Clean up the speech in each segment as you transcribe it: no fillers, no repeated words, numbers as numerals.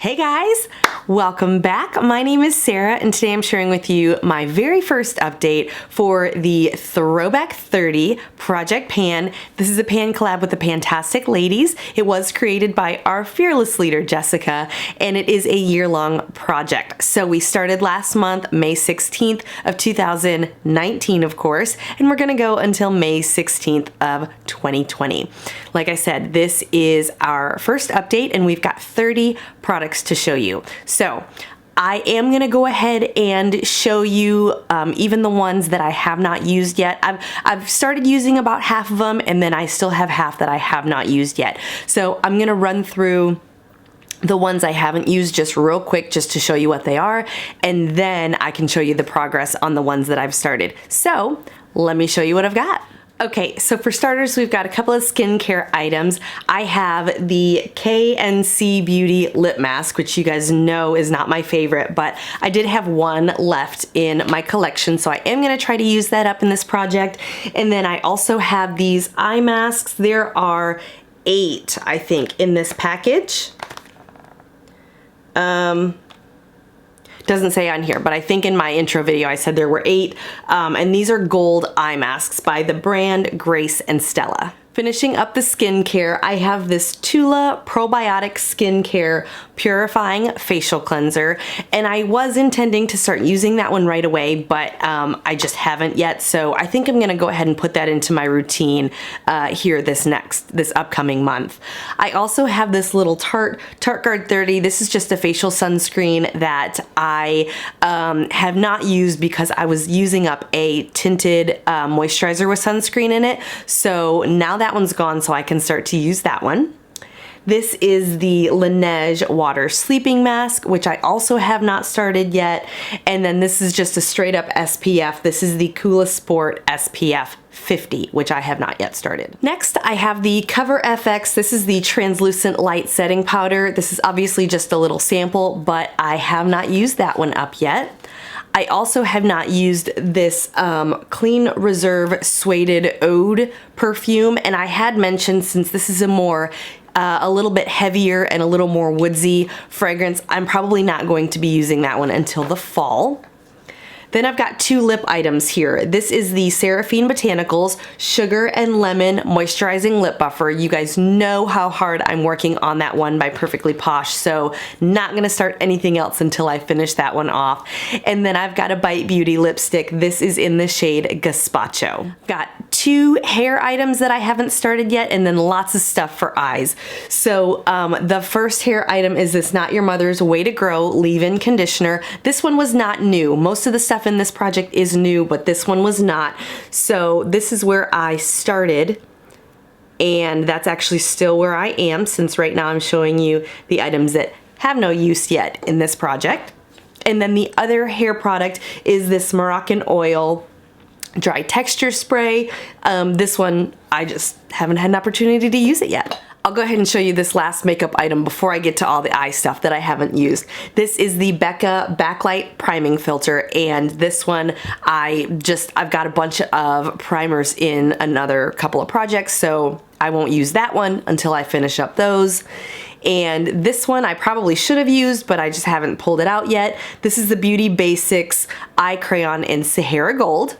Hey guys, welcome back. My name is Sarah and today I'm sharing with you my very first update for the Throwback 30 Project Pan. This is a pan collab with the Fantastic Ladies. It was created by our fearless leader, Jessica, and it is a year-long project. So we started last month, May 16th of 2019, of course, and we're gonna go until May 16th of 2020. Like I said, this is our first update and we've got 30 products to show you. So I am gonna go ahead and show you even the ones that I have not used yet. I've started using about half of them and then I still have half that I have not used yet. So I'm gonna run through the ones I haven't used just real quick just to show you what they are, and then I can show you the progress on the ones that I've started. So let me show you what I've got. Okay, so for starters, we've got a couple of skincare items. I have the KNC Beauty Lip Mask, which you guys know is not my favorite, but I did have one left in my collection, so I am gonna try to use that up in this project. And then I also have these eye masks. There are 8, I think, in this package. Doesn't say on here, but I think in my intro video I said there were 8, and these are gold eye masks by the brand Grace and Stella. Finishing up the skincare, I have this Tula Probiotic Skincare Purifying Facial Cleanser, and I was intending to start using that one right away, but I just haven't yet, so I think I'm gonna go ahead and put that into my routine here this upcoming month. I also have this little Tarte Guard 30. This is just a facial sunscreen that I have not used because I was using up a tinted moisturizer with sunscreen in it, so now that one's gone, so I can start to use that one. This is the Laneige Water Sleeping Mask, which I also have not started yet. And then this is just a straight up SPF. This is the Coola Sport SPF 50, which I have not yet started. Next, I have the Cover FX. This is the translucent light setting powder. This is obviously just a little sample, but I have not used that one up yet. I also have not used this Clean Reserve Suede Ode perfume, and I had mentioned since this is a little bit heavier and a little more woodsy fragrance, I'm probably not going to be using that one until the fall. Then I've got 2 lip items here. This is the Seraphine Botanicals Sugar and Lemon Moisturizing Lip Buffer. You guys know how hard I'm working on that one by Perfectly Posh, so not gonna start anything else until I finish that one off. And then I've got a Bite Beauty lipstick. This is in the shade Gazpacho. Got 2 hair items that I haven't started yet, and then lots of stuff for eyes. So the first hair item is this Not Your Mother's Way to Grow Leave-In Conditioner. This one was not new. Most of the stuff in this project is new, but this one was not. So this is where I started, and that's actually still where I am, since right now I'm showing you the items that have no use yet in this project. And then the other hair product is this Moroccan Oil Dry Texture Spray. This one, I just haven't had an opportunity to use it yet. I'll go ahead and show you this last makeup item before I get to all the eye stuff that I haven't used. This is the Becca Backlight Priming Filter, and this one I've got a bunch of primers in another couple of projects, so I won't use that one until I finish up those. And this one I probably should have used, but I just haven't pulled it out yet. This is the Beauty Basics Eye Crayon in Sahara Gold.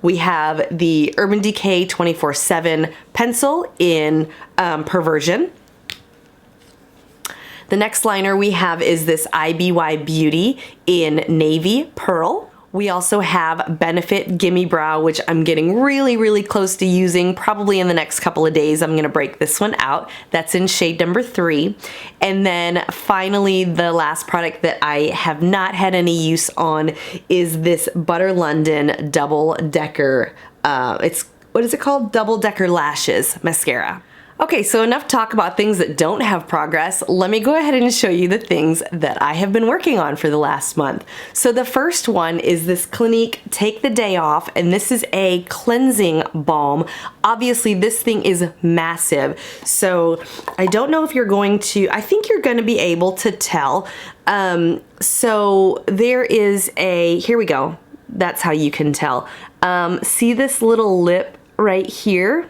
We have the Urban Decay 24/7 pencil in Perversion. The next liner we have is this IBY Beauty in Navy Pearl. We also have Benefit Gimme Brow, which I'm getting really, really close to using. Probably in the next couple of days, I'm gonna break this one out. That's in shade number 3. And then finally, the last product that I have not had any use on is this Butter London Double Decker, what is it called? Double Decker Lashes Mascara. Okay, so enough talk about things that don't have progress. Let me go ahead and show you the things that I have been working on for the last month. So the first one is this Clinique Take the Day Off, and this is a cleansing balm. Obviously, this thing is massive, so I don't know if you're going to, I think you're gonna be able to tell. So there is here we go. That's how you can tell. See this little lip right here?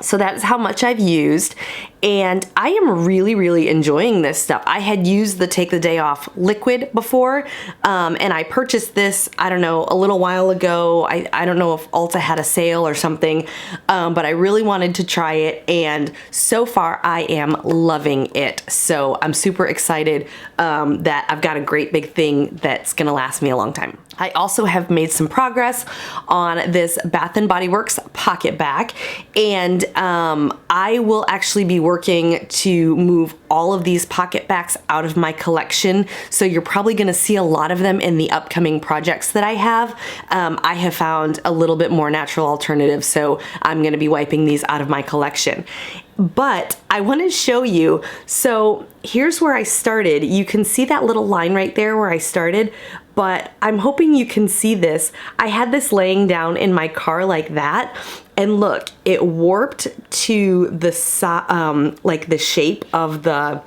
So that's how much I've used, and I am really enjoying this stuff. I had used the Take the Day Off liquid before, and I purchased this, I don't know, a little while ago. I don't know if Ulta had a sale or something, but I really wanted to try it, and so far I am loving it. So I'm super excited that I've got a great big thing that's gonna last me a long time. I also have made some progress on this Bath & Body Works pocket back, and I will actually be working to move all of these pocket backs out of my collection, so you're probably gonna see a lot of them in the upcoming projects that I have. I have found a little bit more natural alternative, so I'm gonna be wiping these out of my collection. But I want to show you, so here's where I started. You can see that little line right there where I started, but I'm hoping you can see this. I had this laying down in my car like that, and look, it warped to the like the shape of the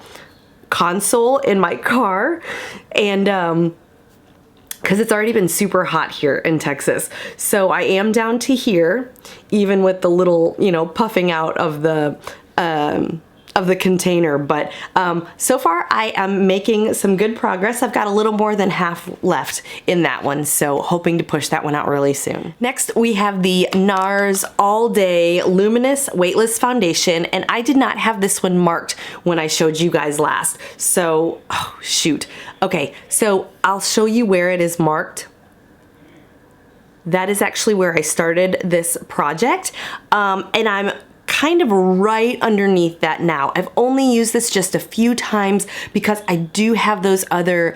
console in my car, and because it's already been super hot here in Texas. So I am down to here, even with the little, you know, puffing out of the container, but so far I am making some good progress. I've got a little more than half left in that one, so hoping to push that one out really soon. Next, we have the NARS All Day Luminous Weightless Foundation, and I did not have this one marked when I showed you guys last, so, oh shoot. Okay, so I'll show you where it is marked. That is actually where I started this project, and I'm kind of right underneath that now. I've only used this just a few times because I do have those other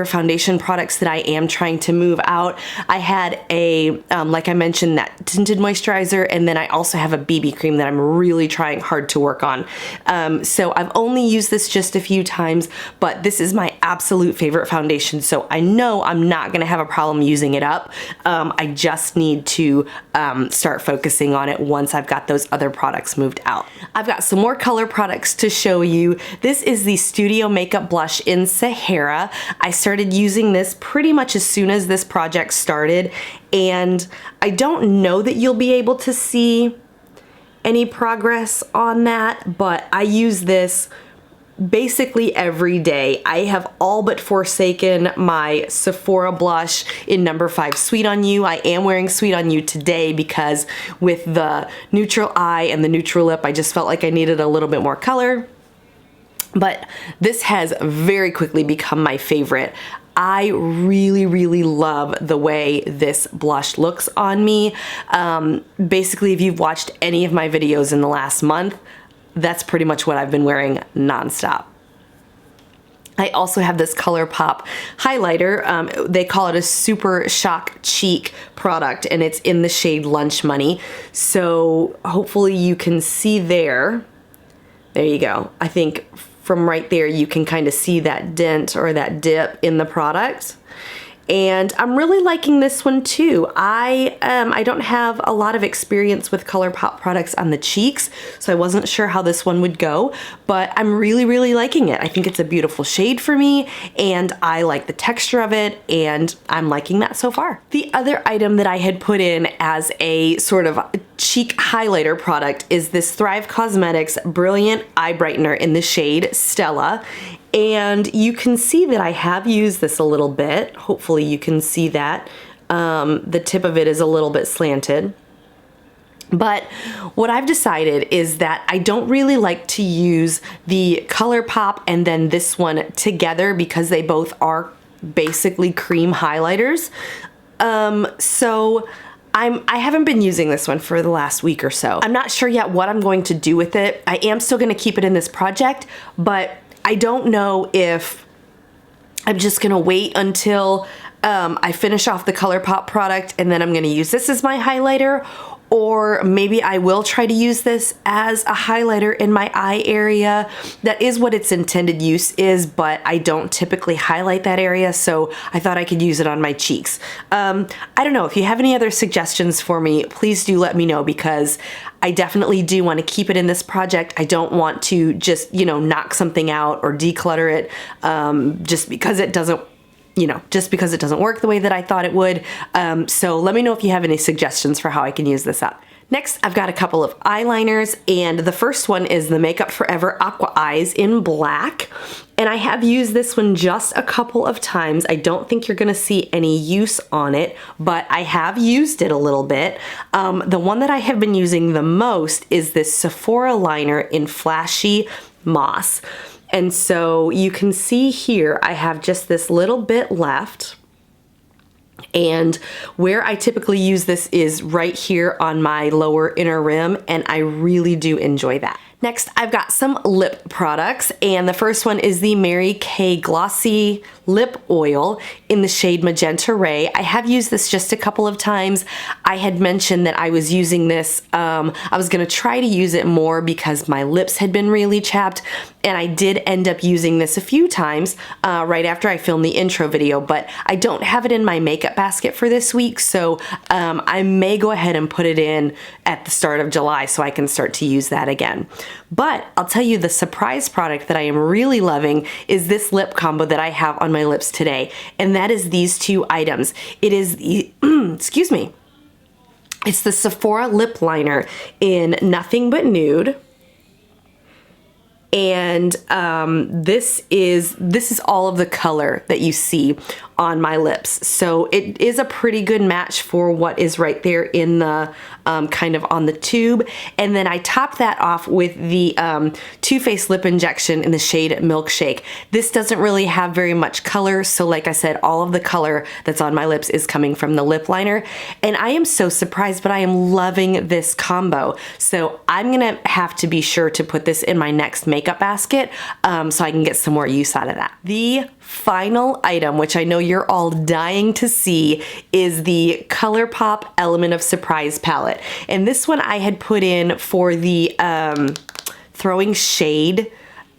foundation products that I am trying to move out. I had a, like I mentioned, that tinted moisturizer, and then I also have a BB cream that I'm really trying hard to work on. So I've only used this just a few times, but this is my absolute favorite foundation, so I know I'm not gonna have a problem using it up. I just need to start focusing on it once I've got those other products moved out. I've got some more color products to show you. This is the Studio Makeup Blush in Sahara. I started using this pretty much as soon as this project started, and I don't know that you'll be able to see any progress on that, but I use this basically every day. I have all but forsaken my Sephora blush in number 5 Sweet on You. I am wearing Sweet on You today because with the neutral eye and the neutral lip, I just felt like I needed a little bit more color. But this has very quickly become my favorite. I really love the way this blush looks on me. Basically, if you've watched any of my videos in the last month, that's pretty much what I've been wearing nonstop. I also have this Colorpop highlighter. They call it a Super Shock Cheek product, and it's in the shade Lunch Money. So hopefully you can see there. There you go. I think from right there you can kind of see that dent or that dip in the product. And I'm really liking this one too. I don't have a lot of experience with Colorpop products on the cheeks, so I wasn't sure how this one would go, but I'm really liking it. I think it's a beautiful shade for me, and I like the texture of it, and I'm liking that so far. The other item that I had put in as a sort of cheek highlighter product is this Thrive Cosmetics Brilliant Eye Brightener in the shade Stella. And you can see that I have used this a little bit. Hopefully you can see that. The tip of it is a little bit slanted. But what I've decided is that I don't really like to use the Colorpop and then this one together because they both are basically cream highlighters. So I haven't been using this one for the last week or so. I'm not sure yet what I'm going to do with it. I am still going to keep it in this project, but I don't know if I'm just gonna wait until I finish off the Colorpop product and then I'm gonna use this as my highlighter, or maybe I will try to use this as a highlighter in my eye area. That is what its intended use is, but I don't typically highlight that area, so I thought I could use it on my cheeks. I don't know, if you have any other suggestions for me, please do let me know, because I definitely do want to keep it in this project. I don't want to just, you know, knock something out or declutter it just because it doesn't, just because it doesn't work the way that I thought it would. So let me know if you have any suggestions for how I can use this up. Next, I've got a couple of eyeliners, and the first one is the Makeup Forever Aqua Eyes in black. And I have used this one just a couple of times. I don't think you're gonna see any use on it, but I have used it a little bit. The one that I have been using the most is this Sephora liner in Flashy Moss. And so you can see here, I have just this little bit left. And where I typically use this is right here on my lower inner rim, and I really do enjoy that. Next, I've got some lip products, and the first one is the Mary Kay Glossy Lip Oil in the shade Magenta Ray. I have used this just a couple of times. I had mentioned that I was using this, I was gonna try to use it more because my lips had been really chapped, and I did end up using this a few times right after I filmed the intro video, but I don't have it in my makeup basket for this week, so I may go ahead and put it in at the start of July so I can start to use that again. But I'll tell you, the surprise product that I am really loving is this lip combo that I have on my lips today, and that is these two items. It is the, excuse me, it's the Sephora lip liner in Nothing But Nude. And this is all of the color that you see on my lips. So it is a pretty good match for what is right there in the kind of on the tube. And then I top that off with the Too Faced Lip Injection in the shade Milkshake. This doesn't really have very much color, so like I said, all of the color that's on my lips is coming from the lip liner. And I am so surprised, but I am loving this combo. So I'm gonna have to be sure to put this in my next makeup basket so I can get some more use out of that. The final item, which I know you're all dying to see, is the Colorpop Element of Surprise palette. And this one I had put in for the Throwing Shade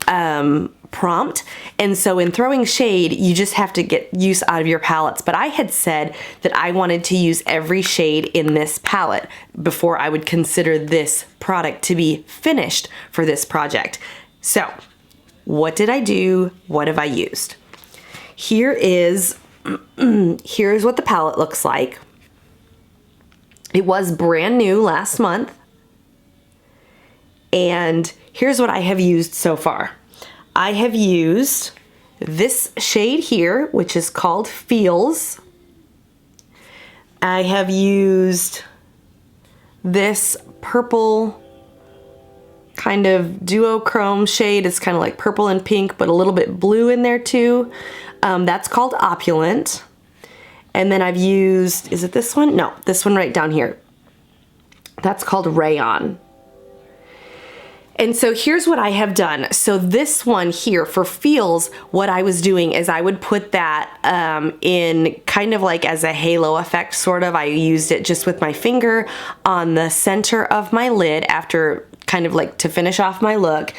prompt. And so in Throwing Shade, you just have to get use out of your palettes. But I had said that I wanted to use every shade in this palette before I would consider this product to be finished for this project. So what did I do? What have I used? Here's what the palette looks like. It was brand new last month. And here's what I have used so far. I have used this shade here, which is called Feels. I have used this purple kind of duochrome shade. It's kind of like purple and pink, but a little bit blue in there too. That's called Opulent. And then I've used, is it this one? No, this one right down here. That's called Rayon. And so here's what I have done. So this one here for Feels, what I was doing is I would put that in kind of like as a halo effect, sort of. I used it just with my finger on the center of my lid after kind of like to finish off my look.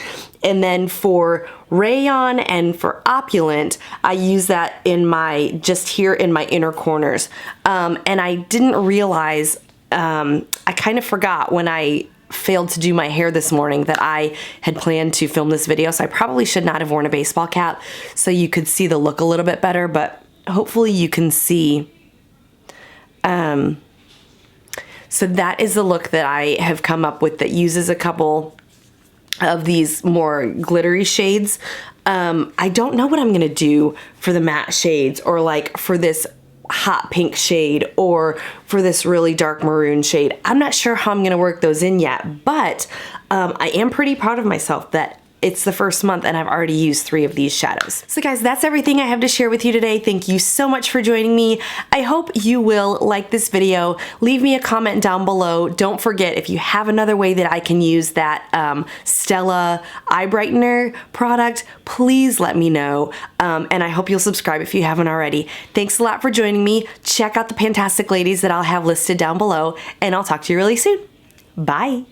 And then for Rayon and for Opulent, I use that in my, just here in my inner corners. And I didn't realize, I kind of forgot when I failed to do my hair this morning that I had planned to film this video, so I probably should not have worn a baseball cap so you could see the look a little bit better, but hopefully you can see. So that is the look that I have come up with that uses a couple of these more glittery shades. I don't know what I'm gonna do for the matte shades, or like for this hot pink shade, or for this really dark maroon shade. I'm not sure how I'm gonna work those in yet, but I am pretty proud of myself that it's the first month and I've already used 3 of these shadows. So guys, that's everything I have to share with you today. Thank you so much for joining me. I hope you will like this video. Leave me a comment down below. Don't forget, if you have another way that I can use that Stella eye brightener product, please let me know. And I hope you'll subscribe if you haven't already. Thanks a lot for joining me. Check out the fantastic ladies that I'll have listed down below, and I'll talk to you really soon. Bye.